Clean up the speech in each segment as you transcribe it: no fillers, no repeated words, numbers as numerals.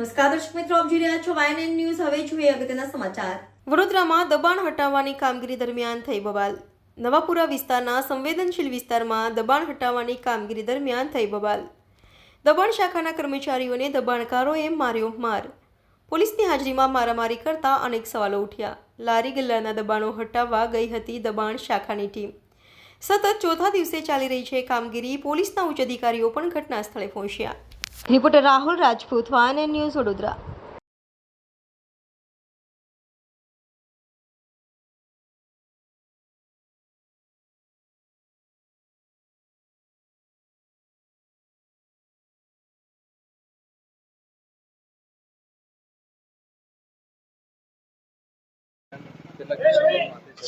નમસ્કાર દર્શક મિત્રો, આપ જોઈ રહ્યા છો YNN ન્યૂઝ. હવે જોઈએ અગત્યના સમાચાર. વડોદરામાં દબાણ હટાવવાની કામગીરી દરમિયાન થઈ બવાલ. નવાપુરા વિસ્તારના સંવેદનશીલ વિસ્તારમાં દબાણ હટાવવાની કામગીરી દરમિયાન થઈ બવાલ. દબાણ શાખાના કર્મચારીઓને દબાણકારોએ માર્યો માર. પોલીસની હાજરીમાં મારામારી કરતા અનેક સવાલો ઉઠ્યા. લારી ગલ્લાના દબાણો હટાવવા ગઈ હતી દબાણ શાખાની ટીમ. સતત ચોથા દિવસે ચાલી રહી છે કામગીરી. પોલીસના ઉચ્ચ અધિકારીઓ પણ ઘટના સ્થળે પહોંચ્યા. Reporter Rahul Rajput, YNN news, Vadodara.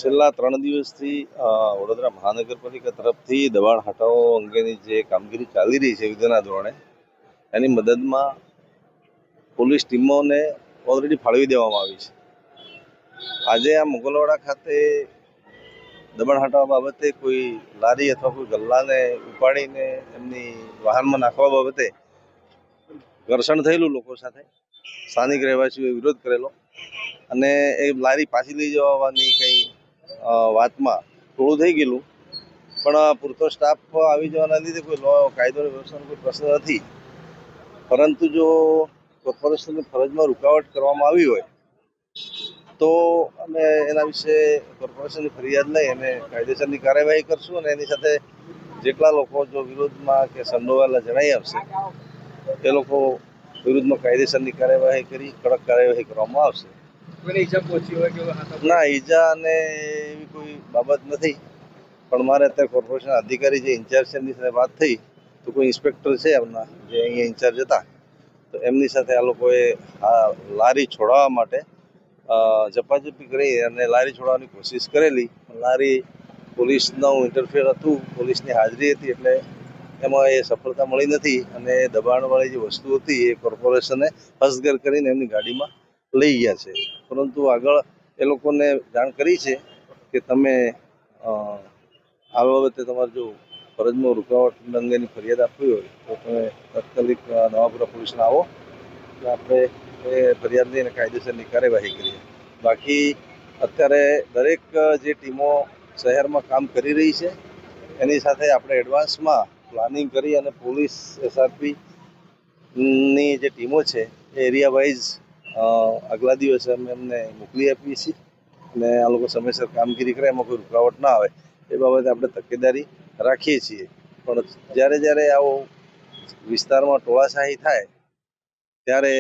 છેલ્લા 3 દિવસથી વડોદરા મહાનગરપાલિકા તરફથી દબાણ હટાવો અંગેની જે કામગીરી ચાલી રહી છે યુદ્ધના ધોરણે, એની મદદમાં પોલીસ ટીમોને ઓલરેડી ફાળવી દેવામાં આવી છે. આજે આ મુગલવાડા ખાતે દબાણ હટાવવા બાબતે કોઈ લારી અથવા કોઈ ગલ્લાને ઉપાડીને એમની વાહનમાં નાખવા બાબતે ઘર્ષણ થયેલું લોકો સાથે. સ્થાનિક રહેવાસીઓએ વિરોધ કરેલો અને એ લારી પાછી લઈ જવાની કંઈ વાતમાં થોડું થઈ ગયેલું, પણ પૂરતો સ્ટાફ આવી જવાના લીધે કોઈ કાયદો વ્યવસ્થાનો કોઈ પ્રશ્ન નથી. પરંતુ જો કોર્પોરેશનની ફરજમાં રૂકાવટ કરવામાં આવી હોય તો અમે એના વિશે કોર્પોરેશનની ફરિયાદ લઈ અને કાયદેસરની કાર્યવાહી કરશું અને એની સાથે જેટલા લોકો જો વિરોધમાં કે સંડોવાયેલા જણાઈ આવશે એ લોકો વિરુદ્ધમાં કાયદેસરની કાર્યવાહી કરી કડક કાર્યવાહી કરવામાં આવશે. ના, ઈજા અને એવી કોઈ બાબત નથી, પણ મારે અત્યારે કોર્પોરેશન અધિકારી જે ઇન્ચાર્જ છે એમની સાથે વાત થઈ તો કોઈ ઇન્સ્પેક્ટર છે એમના જે અહીંયા ઇન્ચાર્જ હતા, તો એમની સાથે આ લોકોએ આ લારી છોડાવવા માટે ઝપાઝપી કરી અને લારી છોડાવવાની કોશિશ કરેલી. લારી પોલીસનું ઇન્ટરફેર હતું, પોલીસની હાજરી હતી, એટલે એમાં એ સફળતા મળી નથી અને દબાણવાળી જે વસ્તુ હતી એ કોર્પોરેશને હસ્તગત કરીને એમની ગાડીમાં લઈ ગયા છે. પરંતુ આગળ એ લોકોને જાણ કરી છે કે તમે આ બાબતે તમારે જો ફરજમાં રૂકાવટ અંગેની ફરિયાદ આપવી હોય તો તમે તાત્કાલિક નવાપુરા પોલીસને આવો, એટલે આપણે એ ફરિયાદ લઈને કાયદેસરની કાર્યવાહી કરીએ. બાકી અત્યારે દરેક જે ટીમો શહેરમાં કામ કરી રહી છે એની સાથે આપણે એડવાન્સમાં પ્લાનિંગ કરી અને પોલીસ SRPની જે ટીમો છે એ એરિયા વાઇઝ આગલા દિવસે અમે એમને મોકલી આપીએ છીએ અને આ લોકો સમયસર કામગીરી કરે, એમાં કોઈ રૂકાવટ ના આવે એ બાબતે આપણે તકેદારી રાખીએ છીએ. પણ જ્યારે આવો વિસ્તારમાં ટોળાશાહી થાય ત્યારે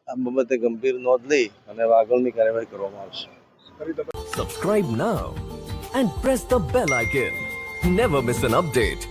આ બાબતે ગંભીર નોંધ લઈ અને આગળની કાર્યવાહી કરવામાં આવશે. Subscribe now and press the bell icon. Never miss an update.